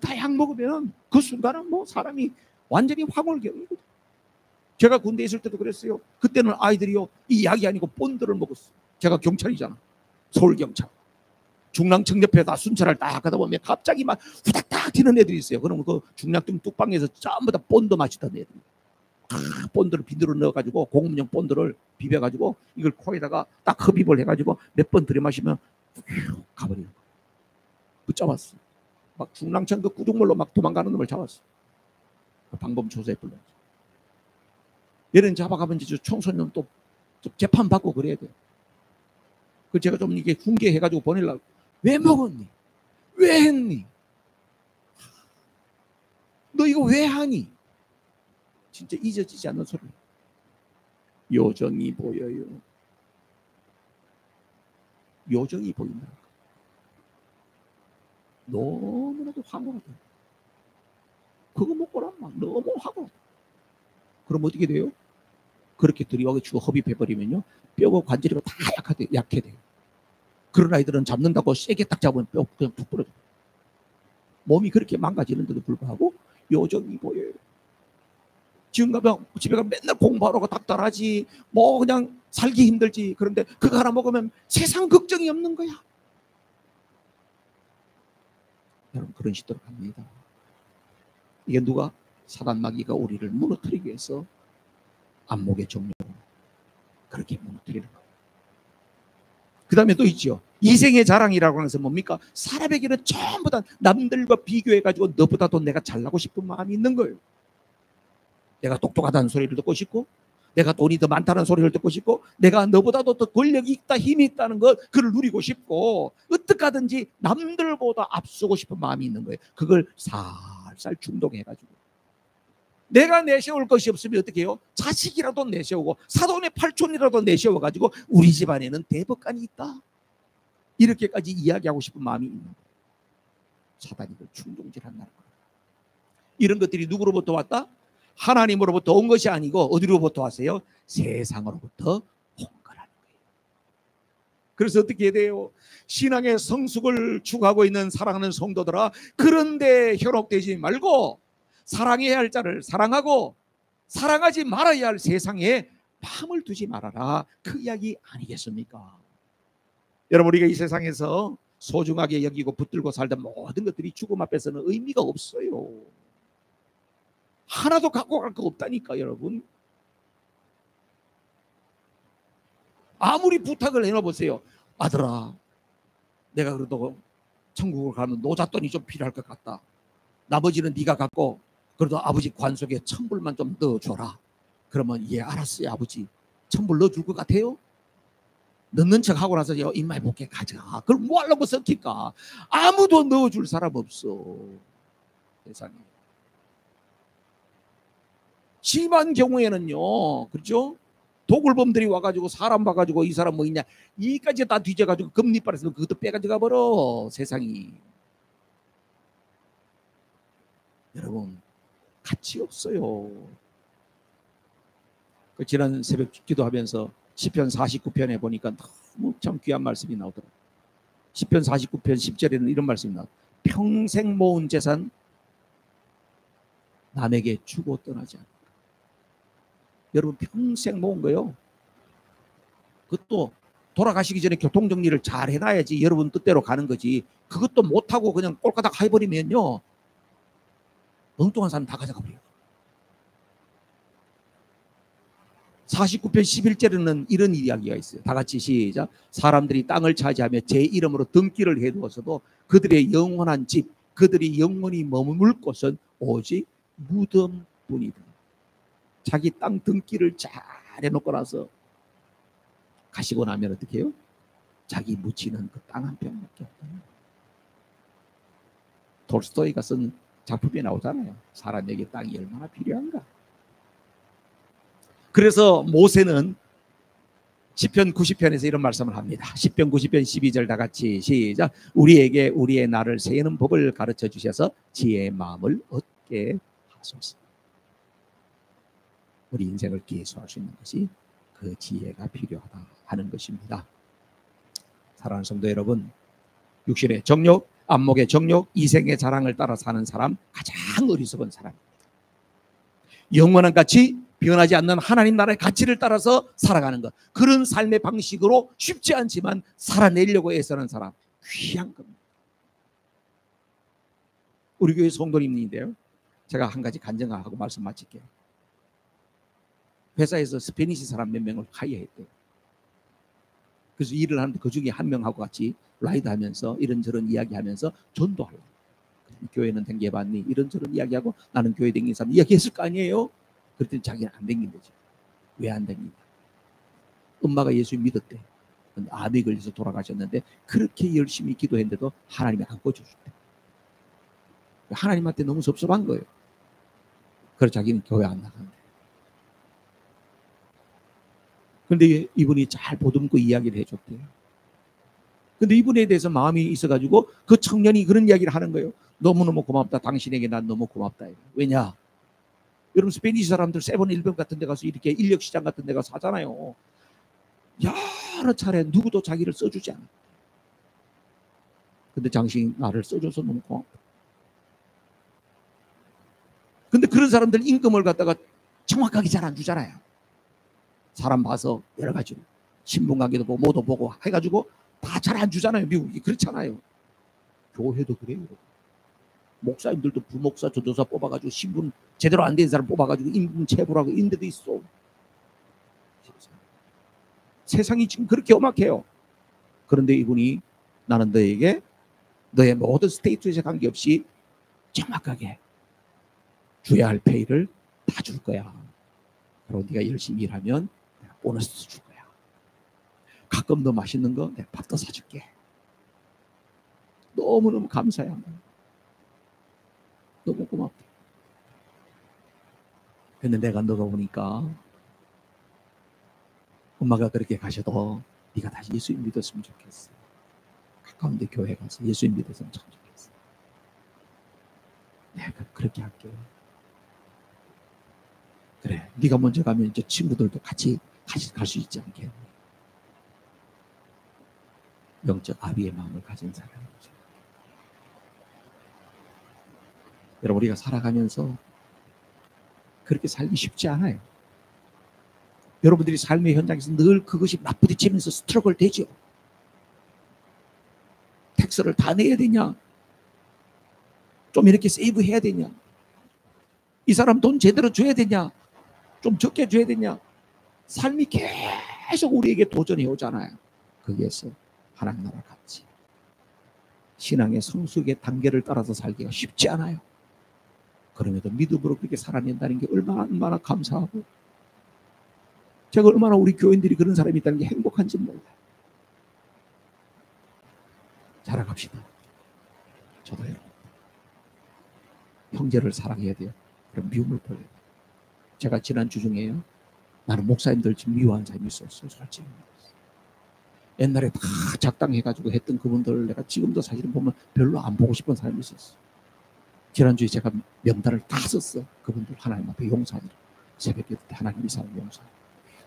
다 약 먹으면 그 순간은 뭐 사람이 완전히 황홀경이거든. 제가 군대에 있을 때도 그랬어요. 그때는 아이들이요, 이 약이 아니고 본드를 먹었어. 제가 경찰이잖아. 서울경찰. 중랑청 옆에다 순찰을 딱 하다 보면 갑자기 막 후닥닥 튀는 애들이 있어요. 그러면 그 중랑청 뚝방에서 전부 다 본드 마시던 애들이. 본드를 비누로 넣어가지고 고급용 본드를 비벼가지고 이걸 코에다가 딱 흡입을 해가지고 몇 번 들이마시면 가버리는 거예요. 붙잡았어. 막 중랑천 그 구둥물로 막 도망가는 놈을 잡았어. 방범 조사에 불렀어. 얘는 잡아가면 이제 청소년 또 재판 받고 그래야 돼요. 그 제가 좀 이게 훈계해가지고 보내려고. 왜 먹었니? 왜 했니? 너 이거 왜 하니? 진짜 잊어지지 않는 소리. 요정이 보여요. 요정이 보인다. 너무나도 황홀하다. 그거 먹고라 막 너무 황홀하다. 그럼 어떻게 돼요? 그렇게 들이와가지고 흡입해버리면요, 뼈가 관절이 다 약해 돼요. 그런 아이들은 잡는다고 세게 딱 잡으면 뼈 그냥 푹 부러져. 몸이 그렇게 망가지는데도 불구하고 요정이 보여요. 지금 가면 집에 가면 맨날 공부하러 가 닥달하지, 뭐 그냥 살기 힘들지. 그런데 그거 하나 먹으면 세상 걱정이 없는 거야. 여러분, 그런 시대로 갑니다. 이게 누가? 사단 마귀가 우리를 무너뜨리기 위해서 안목의 정욕으로 그렇게 무너뜨리는 거예요. 그 다음에 또 있죠. 이생의 자랑이라고 하는 것은 뭡니까? 사람에게는 전부 다 남들과 비교해가지고 너보다도 내가 잘나고 싶은 마음이 있는 거예요. 내가 똑똑하다는 소리를 듣고 싶고, 내가 돈이 더 많다는 소리를 듣고 싶고, 내가 너보다도 더 권력이 있다, 힘이 있다는 것, 그걸 누리고 싶고, 어떻게 하든지 남들보다 앞서고 싶은 마음이 있는 거예요. 그걸 살살 중독해가지고. 내가 내세울 것이 없으면 어떻게 해요? 자식이라도 내세우고 사돈의 팔촌이라도 내세워가지고 우리 집안에는 대법관이 있다, 이렇게까지 이야기하고 싶은 마음이 있는 거예요. 사단이 그걸 충동질한다는 거예요. 이런 것들이 누구로부터 왔다? 하나님으로부터 온 것이 아니고 어디로부터 왔어요? 세상으로부터 온 거라는 거예요. 그래서 어떻게 해야 돼요? 신앙의 성숙을 추구하고 있는 사랑하는 성도들아, 그런데 현혹되지 말고 사랑해야 할 자를 사랑하고 사랑하지 말아야 할 세상에 마음을 두지 말아라, 그 이야기 아니겠습니까? 여러분, 우리가 이 세상에서 소중하게 여기고 붙들고 살던 모든 것들이 죽음 앞에서는 의미가 없어요. 하나도 갖고 갈 거 없다니까. 여러분, 아무리 부탁을 해놔보세요. 아들아, 내가 그래도 천국을 가면 노잣돈이 좀 필요할 것 같다. 나머지는 네가 갖고 그래도 아버지 관 속에 1,000불만 좀 넣어줘라. 그러면 예, 알았어요 아버지. 1,000불 넣어줄 것 같아요? 넣는 척 하고 나서 입마에 볼게 가져가. 그럼 뭐 하려고 섞일까? 아무도 넣어줄 사람 없어, 세상에. 심한 경우에는요, 그렇죠? 도굴범들이 와가지고 사람 봐가지고 이 사람 뭐 있냐, 이까지 다 뒤져가지고 금리빨에서 그것도 빼가지고 가버려, 세상이. 여러분, 가치 없어요. 그 지난 새벽 기도하면서 시편 49편에 보니까 너무 참 귀한 말씀이 나오더라고요. 시편 49편 10절에는 이런 말씀이 나와요. 평생 모은 재산 남에게 주고 떠나지 않는다. 여러분, 평생 모은 거요. 그것도 돌아가시기 전에 교통정리를 잘 해놔야지 여러분 뜻대로 가는 거지. 그것도 못하고 그냥 꼴까닥 해버리면요, 엉뚱한 사람 다 가져가 버려요. 49편 11절에는 이런 이야기가 있어요. 다 같이 시작. 사람들이 땅을 차지하며 제 이름으로 등기를 해두어서도 그들의 영원한 집, 그들이 영원히 머물 곳은 오직 무덤뿐이다. 자기 땅 등기를 잘 해놓고 나서 가시고 나면 어떻게 해요? 자기 묻히는 그 땅 한 평밖에 없다. 톨스토이가 쓴 작품에 나오잖아요. 사람에게 땅이 얼마나 필요한가. 그래서 모세는 시편 90편에서 이런 말씀을 합니다. 시편 90편 12절 다 같이 시작. 우리에게 우리의 날을 세는 법을 가르쳐 주셔서 지혜의 마음을 얻게 하소서. 우리 인생을 계수할 수 있는 것이 그 지혜가 필요하다 하는 것입니다. 사랑하는 성도 여러분, 육신의 정욕, 안목의 정욕, 이생의 자랑을 따라 사는 사람, 가장 어리석은 사람입니다. 영원한 가치, 변하지 않는 하나님 나라의 가치를 따라서 살아가는 것, 그런 삶의 방식으로 쉽지 않지만 살아내려고 애쓰는 사람, 귀한 겁니다. 우리 교회 성도님인데요, 제가 한 가지 간증하고 말씀 마칠게요. 회사에서 스페니시 사람 몇 명을 하이어했대요. 그래서 일을 하는데 그 중에 한 명하고 같이 라이드 하면서 이런저런 이야기하면서 전도하려고. 교회는 댕겨봤니? 이런저런 이야기하고 나는 교회 댕긴 사람 이야기했을 거 아니에요? 그랬더니 자기는 안 댕긴 거죠. 왜 안 댕긴가? 엄마가 예수 믿었대. 암이 걸려서 돌아가셨는데 그렇게 열심히 기도했는데도 하나님이 안 꿔주셨대. 하나님한테 너무 섭섭한 거예요. 그래서 자기는 교회 안 나간대. 근데 이분이 잘 보듬고 이야기를 해줬대요. 근데 이분에 대해서 마음이 있어가지고 그 청년이 그런 이야기를 하는 거예요. 너무너무 고맙다. 당신에게 난 너무 고맙다. 왜냐? 여러분 스페니시 사람들 세븐일븐 같은 데 가서 이렇게 인력시장 같은 데 가서 사잖아요. 여러 차례 누구도 자기를 써주지 않아. 근데 당신이 나를 써줘서 너무 고맙다. 근데 그런 사람들 임금을 갖다가 정확하게 잘 안 주잖아요. 사람 봐서 여러 가지로 신분 관계도 보고 뭐도 보고 해가지고 다 잘 안 주잖아요. 미국이 그렇잖아요. 교회도 그래요. 목사님들도 부목사, 전도사 뽑아가지고 신분 제대로 안 된 사람 뽑아가지고 임금 체불하고 있는 데도 있어. 세상이 지금 그렇게 험악해요. 그런데 이분이 나는 너에게 너의 모든 스테이트에 관계없이 정확하게 줘야 할 페이를 다 줄 거야. 그리고 네가 열심히 일하면 내가 보너스 줄 거야. 가끔 너 맛있는 거 내가 밥도 사줄게. 너무너무 감사해. 너무 고맙다. 근데 내가 너가 보니까 엄마가 그렇게 가셔도 네가 다시 예수님 믿었으면 좋겠어. 가까운 데 교회 가서 예수님 믿었으면 참 좋겠어. 내가 그렇게 할게. 그래, 네가 먼저 가면 이제 친구들도 같이 갈 수 있지 않겠니? 영적 아비의 마음을 가진 사람이죠. 여러분, 우리가 살아가면서 그렇게 살기 쉽지 않아요. 여러분들이 삶의 현장에서 늘 그것이 맞부딪히면서 스트러글 되죠. 텍스를 다 내야 되냐? 좀 이렇게 세이브 해야 되냐? 이 사람 돈 제대로 줘야 되냐? 좀 적게 줘야 되냐? 삶이 계속 우리에게 도전해 오잖아요. 거기에서 하나님 나라 같이 신앙의 성숙의 단계를 따라서 살기가 쉽지 않아요. 그럼에도 믿음으로 그렇게 살아낸다는 게 얼마나 감사하고, 제가 얼마나 우리 교인들이 그런 사람이 있다는 게 행복한지 몰라요. 자라갑시다. 저도 여러분 형제를 사랑해야 돼요. 그럼 미움을 버려야 돼요. 제가 지난주 중에요, 나는 목사님들 좀 미워하는 사람이 있었어요. 솔직히 옛날에 다 작당해가지고 했던 그분들 내가 지금도 사실은 보면 별로 안 보고 싶은 사람이 있었어요. 지난주에 제가 명단을 다 썼어. 그분들 하나님 앞에 용서하라. 새벽에 하나님 이 사람 용서하라.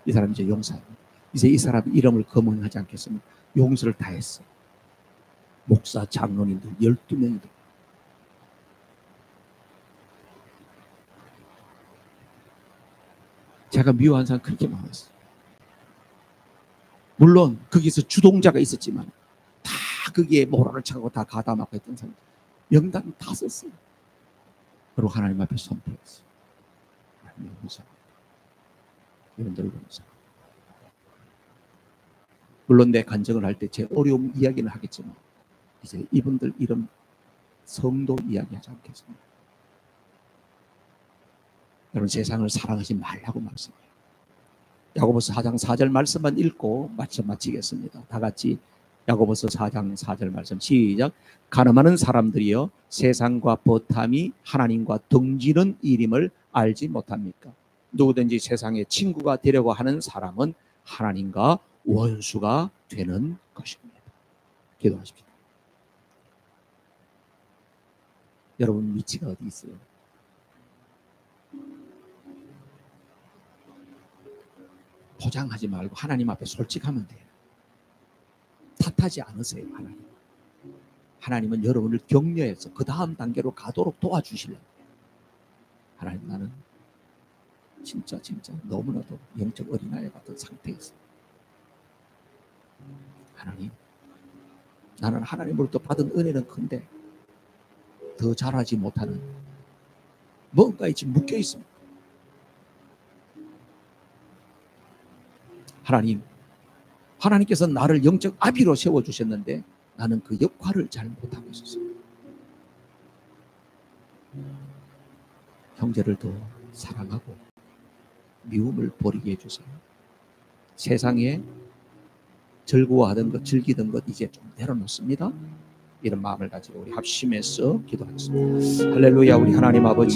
이 사람 이제 용서하라. 이제 이 사람 이름을 거명하지 않겠습니다. 용서를 다 했어. 목사, 장로님들 12명이도. 제가 미워한 사람 그렇게 많았어요. 물론 거기서 주동자가 있었지만 다 거기에 모라를 차고 다 가담하고 했던 사람 명단 다 썼어요. 그리고 하나님 앞에 선포했어요. 하나님 용서합니다. 여러분들 용서합니다. 물론 내 간증을 할 때 제 어려움 이야기는 하겠지만 이제 이분들 이름 성도 이야기하지 않겠습니다. 여러분 세상을 사랑하지 말라고 말씀해요. 야고보서 4장 4절 말씀만 읽고 마치겠습니다. 다 같이 야고보서 4장 4절 말씀 시작. 가늠하는 사람들이여 세상과 버탐이 하나님과 등지는 일임을 알지 못합니까? 누구든지 세상의 친구가 되려고 하는 사람은 하나님과 원수가 되는 것입니다. 기도하십시오. 여러분 위치가 어디 있어요? 포장하지 말고 하나님 앞에 솔직하면 돼요. 탓하지 않으세요. 하나님은 여러분을 격려해서 그 다음 단계로 가도록 도와주시려고. 하나님, 나는 진짜 너무나도 영적 어린아이 같은 상태에서 하나님, 나는 하나님으로부터 받은 은혜는 큰데 더 잘하지 못하는 뭔가에 지금 묶여 있습니다. 하나님께서 나를 영적 아비로 세워주셨는데 나는 그 역할을 잘 못하고 있었어요. 형제를 더 사랑하고 미움을 버리게 해주세요. 세상에 즐거워하던 것, 즐기던 것 이제 좀 내려놓습니다. 이런 마음을 가지고 우리 합심해서 기도하겠습니다. 할렐루야. 우리 하나님 아버지,